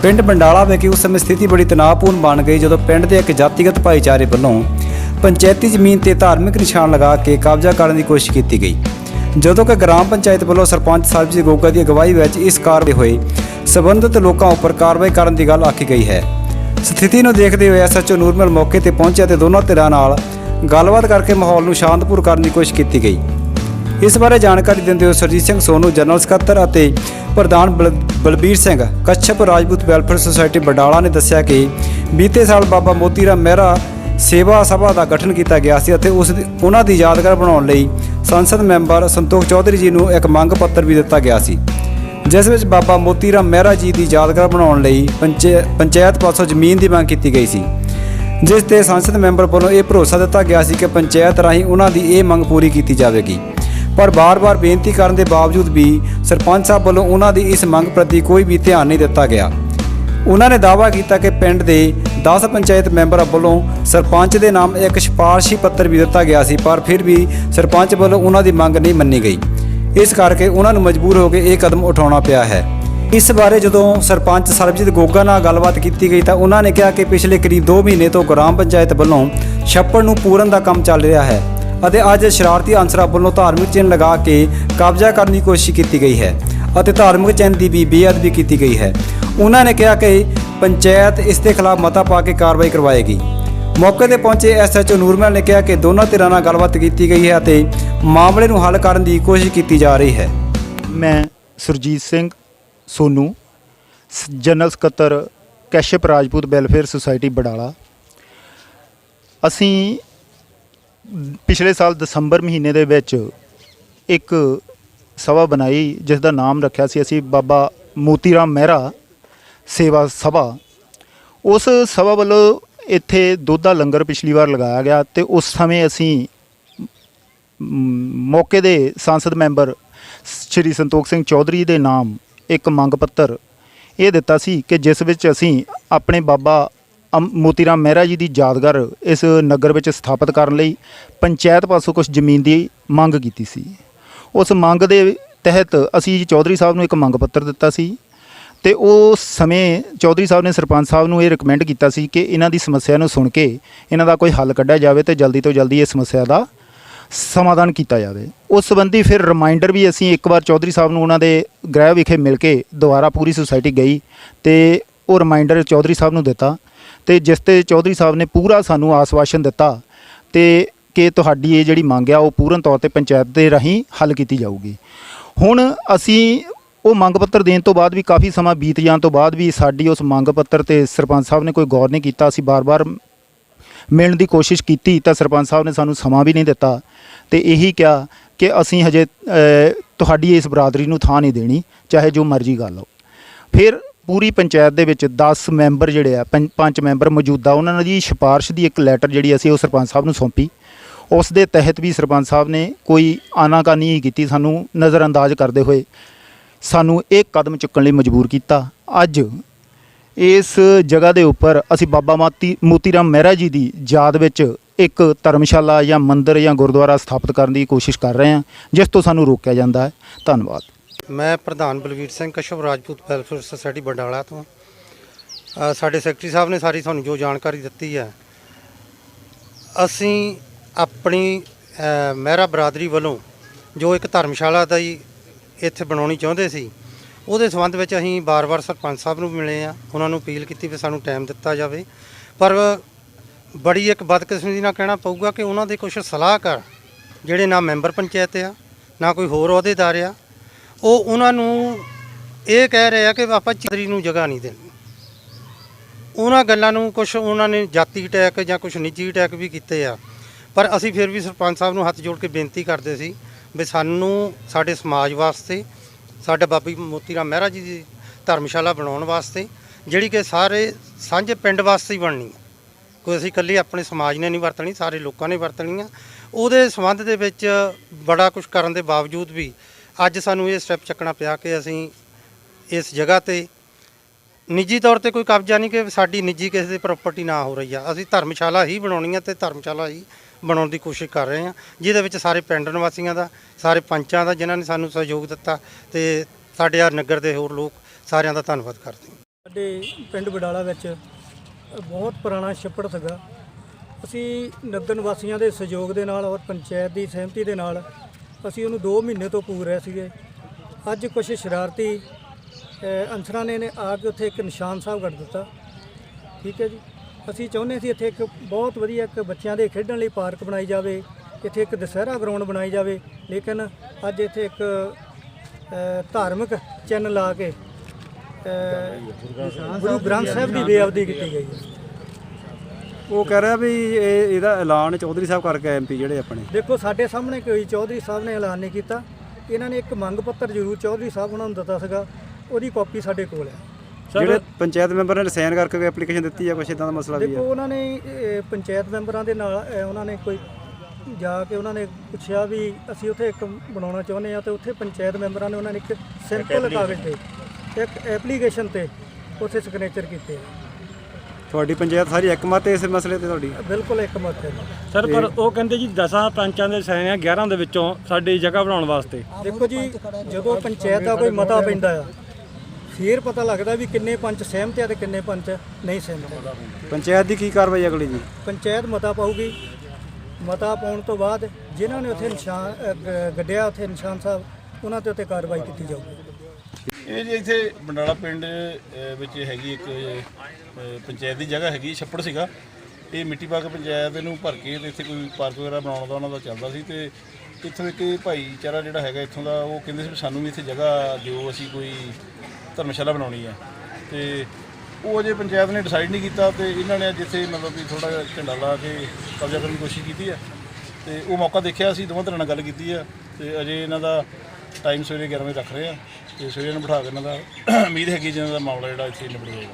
ਪਿੰਡ ਬੰਡਾਲਾ ਵਿਖੇ ਉਸ ਸਮੇਂ ਸਥਿਤੀ ਬੜੀ ਤਣਾਅਪੂਰਨ ਬਣ ਗਈ ਜਦੋਂ ਪਿੰਡ ਦੇ ਇੱਕ ਜਾਤੀਗਤ ਭਾਈਚਾਰੇ ਵੱਲੋਂ ਪੰਚਾਇਤੀ ਜ਼ਮੀਨ ਤੇ ਧਾਰਮਿਕ ਨਿਸ਼ਾਨ ਲਗਾ ਕੇ ਕਬਜ਼ਾ ਕਰਨ ਦੀ ਕੋਸ਼ਿਸ਼ ਕੀਤੀ ਗਈ। ਜਦੋਂ ਕਿ ਗ੍ਰਾਮ ਪੰਚਾਇਤ ਵੱਲੋਂ ਸਰਪੰਚ ਸਰਬਜੀਤ ਗੋਗਾ ਦੀ ਅਗਵਾਈ ਵਿੱਚ ਇਸ ਕਾਰਵਾਈ ਹੋਏ ਸਬੰਧਤ ਲੋਕਾਂ ਉੱਪਰ ਕਾਰਵਾਈ ਕਰਨ ਦੀ ਗੱਲ ਆਖੀ ਗਈ ਹੈ। ਸਥਿਤੀ ਨੂੰ ਦੇਖਦੇ ਹੋਏ ਐਸਐਚਓ ਨੂਰਮਲ ਮੌਕੇ ਤੇ ਪਹੁੰਚਿਆ ਤੇ ਦੋਨੋਂ ਧਿਰਾਂ ਨਾਲ ਗੱਲਬਾਤ ਕਰਕੇ ਮਾਹੌਲ ਨੂੰ ਸ਼ਾਂਤਪੂਰ ਕਰਨ ਦੀ ਕੋਸ਼ਿਸ਼ ਕੀਤੀ ਗਈ। इस बारे जानकारी देते हुए सरजीत सिंह सोनू जनरल सकत्तर ਅਤੇ प्रधान बलबीर सिंह कच्छप राजपूत वैलफेयर सोसाइटी बडाला ने दस्सिया कि बीते साल बाबा मोती राम मेहरा सेवा सभा का गठन किया गया सी ਅਤੇ उन्हां दी यादगार बनाउण लई संसद मैंबर संतोख चौधरी जी नूं एक मंग पत्र भी दिता गया सी, जिस विच बाबा मोती राम मेहरा जी की यादगार बनाउण लई पंचायत पासों जमीन की मंग की गई सी, जिस ते संसद मैंबर वालों यह भरोसा दिता गया सी कि पंचायत राहीं उन्हां दी यह मंग पूरी की जाएगी। पर बार-बार बेनती करने के बावजूद भी सरपंच साहब वालों उन्हां दी इस मंग प्रति कोई भी ध्यान नहीं दिता गया। उन्होंने दावा किया कि पिंड के 10 पंचायत मैंबर वालों सरपंच के नाम एक सिफारशी पत्र भी दिता गया सी, पर फिर भी सरपंच वालों उन्हां दी मंग नहीं मन्नी गई। इस करके उन्होंने मजबूर होकर यह कदम उठाना पिया है। इस बारे जो सरपंच सरबजीत गोगा नाल गलबात की गई तो उन्होंने कहा कि पिछले करीब 2 महीने तो ग्राम पंचायत वालों छप्पड़ नूं पूरन का काम चल रहा है ਅਤੇ ਅੱਜ ਸ਼ਰਾਰਤੀ ਅਨਸਰਾਂ ਵੱਲੋਂ ਧਾਰਮਿਕ ਚਿੰਨ੍ਹ ਲਗਾ ਕੇ ਕਬਜ਼ਾ ਕਰਨ ਦੀ ਕੋਸ਼ਿਸ਼ ਕੀਤੀ ਗਈ ਹੈ ਅਤੇ ਧਾਰਮਿਕ ਚਿੰਨ੍ਹ ਦੀ ਵੀ ਬੇਅਦਬੀ ਕੀਤੀ ਗਈ ਹੈ। ਉਹਨਾਂ ਨੇ ਕਿਹਾ ਕਿ ਪੰਚਾਇਤ ਇਸ ਦੇ ਖਿਲਾਫ ਮਤਾ ਪਾ ਕੇ ਕਾਰਵਾਈ ਕਰਵਾਏਗੀ। ਮੌਕੇ ਤੇ ਪਹੁੰਚੇ ਐਸਐਚਓ ਨੂਰਮਲ ਨੇ ਕਿਹਾ ਕਿ ਦੋਨਾਂ ਧਿਰਾਂ ਨਾਲ ਗੱਲਬਾਤ ਕੀਤੀ ਗਈ ਹੈ ਅਤੇ ਮਾਮਲੇ ਨੂੰ ਹੱਲ ਕਰਨ ਦੀ ਕੋਸ਼ਿਸ਼ ਕੀਤੀ ਜਾ ਰਹੀ ਹੈ। ਮੈਂ ਸਰਜੀਤ ਸਿੰਘ ਸੋਨੂ ਜਨਰਲ ਸਕੱਤਰ ਕੈਸ਼ਪ ਰਾਜਪੂਤ ਵੈਲਫੇਅਰ ਸੁਸਾਇਟੀ ਬਡਾਲਾ। ਅਸੀਂ पिछले साल दसंबर महीने दे विच एक सभा बनाई जिस दा नाम रखा सी असी बाबा मोती राम मेहरा सेवा सभा। उस सभा वालों इत्थे दुध दा लंगर पिछली बार लगाया गया तो उस समय असी मौके दे सांसद मैंबर श्री संतोख सिंह चौधरी दे नाम एक मंग पत्र ये दिता सी कि जिस विच असी अपने बाबा मोती राम मेहरा जी की यादगार इस नगर में स्थापित करने लई पंचायत पासों कुछ जमीन की मंग की सी। उस मंग के तहत असी चौधरी साहब नूं एक मंग पत्र दिता सी ते उस समय चौधरी साहब ने सरपंच साहब नूं ये रिकमेंड किया सी कि इन्हां दी समस्या नूं सुन के इन्हां दा कोई हल कढ़िया जाए तो जल्दी इस समस्या का समाधान किया जाए। उस संबंधी फिर रिमाइंडर भी असी एक बार चौधरी साहब नूं उन्हां दे गृह विखे मिल के दोबारा पूरी सोसाइटी गई तो वो रिमाइंडर चौधरी साहब नूं दिता तो जिस ते चौधरी साहब ने पूरा सानू आसवाशन दिता तो कि तुहाडी ये जिहड़ी मंग आ वो पूर्ण तौर पर पंचायत के राहीं हल की जाऊगी। हुण असी वो मंग पत्र देने तो बाद भी काफ़ी समा बीत जाने तो बाद भी साडी उस मंग पत्र ते सरपंच साहब ने कोई गौर नहीं किया। असी बार बार मिलने की कोशिश की तो सरपंच साहब ने सानू समा भी नहीं दिता तो यही कहा कि असी हजे तुहाडी इस बरादरी नूं थां नहीं देनी चाहे जो मर्जी गल हो। फिर पूरी पंचायत दे विच 10 मैंबर जिहड़े आ 5 मैंबर मौजूदा उन्होंने जी सिफारिश की एक लैटर जी असी सरपंच साहब नूं सौंपी। उस दे तहत भी सरपंच साहब ने कोई आनाकानी की सानू नज़रअंदाज करते हुए सानू एक कदम चुकने लई मजबूर किया। अज इस जगह के उपर असी बाबा मोती राम मेहरा जी की याद विच एक धर्मशाला या मंदिर या गुरुद्वारा स्थापित करने की कोशिश कर रहे हैं जिस तो सानू रोकया जाता है। धन्यवाद। मैं प्रधान बलबीर सिंह कश्यप राजपूत वैलफेयर सोसाइटी बडाला तो साढ़े सैकटरी साहब ने सारी थानू जो जानकारी दी है असी अपनी मेहरा बरादरी वालों जो एक धर्मशाला का ही इत्थे बनाउणी चाहुंदे सी उहदे संबंध में असीं बार-बार सरपंच साहब नूं मिले आ उन्होंने अपील की भी सानू टाइम दिता जाए। पर बड़ी एक बदकिस्मती नाल कहना पऊगा कि उन्होंने कुछ सलाहकार जिहड़े ना मैंबर पंचायत आ ना कोई होर अहुदेदार आ वो उन्होंने ये कह रहे हैं कि ਆਪਾਂ ਚੌਧਰੀ ਨੂੰ जगह नहीं देनी। उन्होंने गल्लां नूं कुछ उन्होंने जाति अटैक या कुछ निजी अटैक भी किए आ पर असी फिर भी सरपंच साहब नूं हत्थ जोड़ के बेनती करते सी भी सानू साडे समाज वास्ते साडे बाबा मोती राम मेहरा जी की धर्मशाला बनाउण वास्ते जिहड़ी कि सारे सांझे पिंड वास्ते ही बननी है, कोई असी कल्ले अपने समाज ने नहीं वरतनी सारे लोगों ने वरतनी है। उहदे संबंध दे विच बड़ा कुछ करन दे बावजूद भी अज सानू ये स्टैप चकना पिया कि असी इस जगह ते निजी तौर पर कोई कब्जा नहीं कि साडी निजी किसी की प्रॉपर्टी ना हो रही है। असी धर्मशाला ही बनाउणी है तो धर्मशाला ही बनाउण दी कोशिश कर रहे हैं जिहदे विच सारे पिंड निवासियों का सारे पंचां का जिन्हां ने सानू सहयोग दिता ते साडे नगर के होर लोग सारिਆਂ ਦਾ ਧੰਨਵਾਦ करते हैं। ਸਾਡੇ ਪਿੰਡ ਬਡਾਲਾ ਵਿੱਚ ਬਹੁਤ ਪੁਰਾਣਾ ਛੱਪੜ ਸੀਗਾ। ਅਸੀਂ ਨਗਰ ਨਿਵਾਸੀਆਂ ਦੇ ਸਹਿਯੋਗ ਦੇ ਨਾਲ ਔਰ ਪੰਚਾਇਤ ਦੀ ਸਹਿਮਤੀ ਦੇ ਨਾਲ ਅਸੀਂ ਉਹਨੂੰ 2 ਮਹੀਨੇ ਤੋਂ ਪੂਰ ਰਹੇ ਸੀਗੇ। ਅੱਜ ਕੁਝ ਸ਼ਰਾਰਤੀ ਅਨਸਰਾਂ ਨੇ ਆ ਕੇ ਉੱਥੇ ਇੱਕ ਨਿਸ਼ਾਨ ਸਾਹਿਬ ਕੱਢ ਦਿੱਤਾ। ਠੀਕ ਹੈ ਜੀ, ਅਸੀਂ ਚਾਹੁੰਦੇ ਸੀ ਇੱਥੇ ਇੱਕ ਬਹੁਤ ਵਧੀਆ ਇੱਕ ਬੱਚਿਆਂ ਦੇ ਖੇਡਣ ਲਈ ਪਾਰਕ ਬਣਾਈ ਜਾਵੇ, ਇੱਥੇ ਇੱਕ ਦੁਸਹਿਰਾ ਗਰਾਊਂਡ ਬਣਾਈ ਜਾਵੇ, ਲੇਕਿਨ ਅੱਜ ਇੱਥੇ ਇੱਕ ਧਾਰਮਿਕ ਚਿੰਨ੍ਹ ਲਾ ਕੇ ਗੁਰੂ ਗ੍ਰੰਥ ਸਾਹਿਬ ਦੀ ਬੇਅਦਬੀ ਕੀਤੀ ਗਈ ਹੈ। ਉਹ ਕਹਿ ਰਿਹਾ ਵੀ ਇਹਦਾ ਐਲਾਨ ਚੌਧਰੀ ਸਾਹਿਬ ਕਰਕੇ ਐਮਪੀ ਜਿਹੜੇ ਆਪਣੇ। ਦੇਖੋ, ਸਾਡੇ ਸਾਹਮਣੇ ਕੋਈ ਚੌਧਰੀ ਸਾਹਿਬ ਨੇ ਐਲਾਨ ਨਹੀਂ ਕੀਤਾ। ਇਹਨਾਂ ਨੇ ਇੱਕ ਮੰਗ ਪੱਤਰ ਜ਼ਰੂਰ ਚੌਧਰੀ ਸਾਹਿਬ ਉਹਨਾਂ ਨੂੰ ਦਿੱਤਾ ਸੀਗਾ, ਉਹਦੀ ਕਾਪੀ ਸਾਡੇ ਕੋਲ ਹੈ। ਜਿਹੜੇ ਪੰਚਾਇਤ ਮੈਂਬਰ ਨੇ ਸਾਈਨ ਕਰਕੇ ਕੋਈ ਐਪਲੀਕੇਸ਼ਨ ਦਿੱਤੀ ਹੈ, ਕੁਛ ਇਦਾਂ ਦਾ ਮਸਲਾ ਵੀ ਦੇਖੋ, ਹੈ। ਉਹਨਾਂ ਨੇ ਪੰਚਾਇਤ ਮੈਂਬਰਾਂ ਦੇ ਨਾਲ ਉਹਨਾਂ ਨੇ ਕੋਈ ਜਾ ਕੇ ਉਹਨਾਂ ਨੇ ਪੁੱਛਿਆ ਵੀ ਅਸੀਂ ਉੱਥੇ ਇੱਕ ਬਣਾਉਣਾ ਚਾਹੁੰਦੇ ਹਾਂ, ਤੇ ਉੱਥੇ ਪੰਚਾਇਤ ਮੈਂਬਰਾਂ ਨੇ ਉਹਨਾਂ ਨੇ ਇੱਕ ਸਿੰਪਲ ਕਾਗਜ਼ ਤੇ ਇੱਕ ਐਪਲੀਕੇਸ਼ਨ ਤੇ ਉੱਥੇ ਸਿਗਨੇਚਰ ਕੀਤੇ। ਤੁਹਾਡੀ ਪੰਚਾਇਤ ਸਾਰੀ ਇੱਕਮਤ ਹੈ ਇਸ ਮਸਲੇ ਤੇ ਤੁਹਾਡੀ? ਬਿਲਕੁਲ ਇੱਕ ਮਤ ਹੈ ਸਰ, ਪਰ ਉਹ ਕਹਿੰਦੇ ਜੀ 10 ਪੰਚਾਂ ਦੇ ਸਾਈਨ ਆ 11 ਦੇ ਵਿੱਚੋਂ ਸਾਡੀ ਜਗ੍ਹਾ ਬਣਾਉਣ ਵਾਸਤੇ। ਦੇਖੋ ਜੀ, ਜਦੋਂ ਪੰਚਾਇਤ ਦਾ ਕੋਈ ਮਤਾ ਪੈਂਦਾ ਆ ਫਿਰ ਪਤਾ ਲੱਗਦਾ ਵੀ ਕਿੰਨੇ ਪੰਚ ਸਹਿਮਤ ਆ ਤੇ ਕਿੰਨੇ ਪੰਚ ਨਹੀਂ ਸਹਿਮਤ। ਪੰਚਾਇਤ ਦੀ ਕੀ ਕਾਰਵਾਈ ਅਗਲੀ ਜੀ? ਪੰਚਾਇਤ ਮਤਾ ਪਾਊਗੀ। ਮਤਾ ਪਾਉਣ ਤੋਂ ਬਾਅਦ ਜਿਨ੍ਹਾਂ ਨੇ ਉੱਥੇ ਨਿਸ਼ਾਨ ਗੱਡਿਆ ਉੱਥੇ ਨਿਸ਼ਾਨ ਸਾਹਿਬ, ਉਹਨਾਂ ਤੇ ਉੱਤੇ ਕਾਰਵਾਈ ਕੀਤੀ ਜਾਊਗੀ। ਇਹ ਜੀ ਇੱਥੇ ਬੰਡਾਲਾ ਪਿੰਡ ਵਿੱਚ ਹੈਗੀ ਇੱਕ ਪੰਚਾਇਤ ਦੀ ਜਗ੍ਹਾ ਹੈਗੀ, ਛੱਪੜ ਸੀਗਾ। ਇਹ ਮਿੱਟੀ ਪਾ ਕੇ ਪੰਚਾਇਤ ਨੂੰ ਭਰ ਕੇ ਤੇ ਇੱਥੇ ਕੋਈ ਪਾਰਕ ਵਗੈਰਾ ਬਣਾਉਣ ਦਾ ਉਹਨਾਂ ਦਾ ਚੱਲਦਾ ਸੀ। ਤੇ ਇੱਥੋਂ ਇੱਕ ਭਾਈਚਾਰਾ ਜਿਹੜਾ ਹੈਗਾ ਇੱਥੋਂ ਦਾ, ਉਹ ਕਹਿੰਦੇ ਸੀ ਵੀ ਸਾਨੂੰ ਵੀ ਇੱਥੇ ਜਗ੍ਹਾ ਦਿਓ, ਅਸੀਂ ਕੋਈ ਧਰਮਸ਼ਾਲਾ ਬਣਾਉਣੀ ਹੈ। ਤੇ ਉਹ ਅਜੇ ਪੰਚਾਇਤ ਨੇ ਡਿਸਾਈਡ ਨਹੀਂ ਕੀਤਾ, ਤੇ ਇਹਨਾਂ ਨੇ ਜਿੱਥੇ ਮਤਲਬ ਵੀ ਥੋੜ੍ਹਾ ਜਿਹਾ ਝੰਡਾ ਲਾ ਕੇ ਕਬਜ਼ਾ ਕਰਨ ਦੀ ਕੋਸ਼ਿਸ਼ ਕੀਤੀ ਹੈ। ਤੇ ਉਹ ਮੌਕਾ ਦੇਖਿਆ, ਅਸੀਂ ਦੋਵਾਂ ਧਿਰਾਂ ਨਾਲ ਗੱਲ ਕੀਤੀ ਹੈ। ਤੇ ਅਜੇ ਇਹਨਾਂ ਦਾ ਟਾਈਮ ਸਵੇਰੇ 11 ਵਜੇ ਰੱਖ ਰਹੇ ਆ, ਤੇ ਸਵੇਰੇ ਨੂੰ ਬਿਠਾ ਕੇ ਇਹਨਾਂ ਦਾ ਉਮੀਦ ਹੈਗੀ ਜਿਹਨਾਂ ਦਾ ਮਾਮਲਾ ਜਿਹੜਾ ਇੱਥੇ ਨਿਬੜ ਜਾਏਗਾ।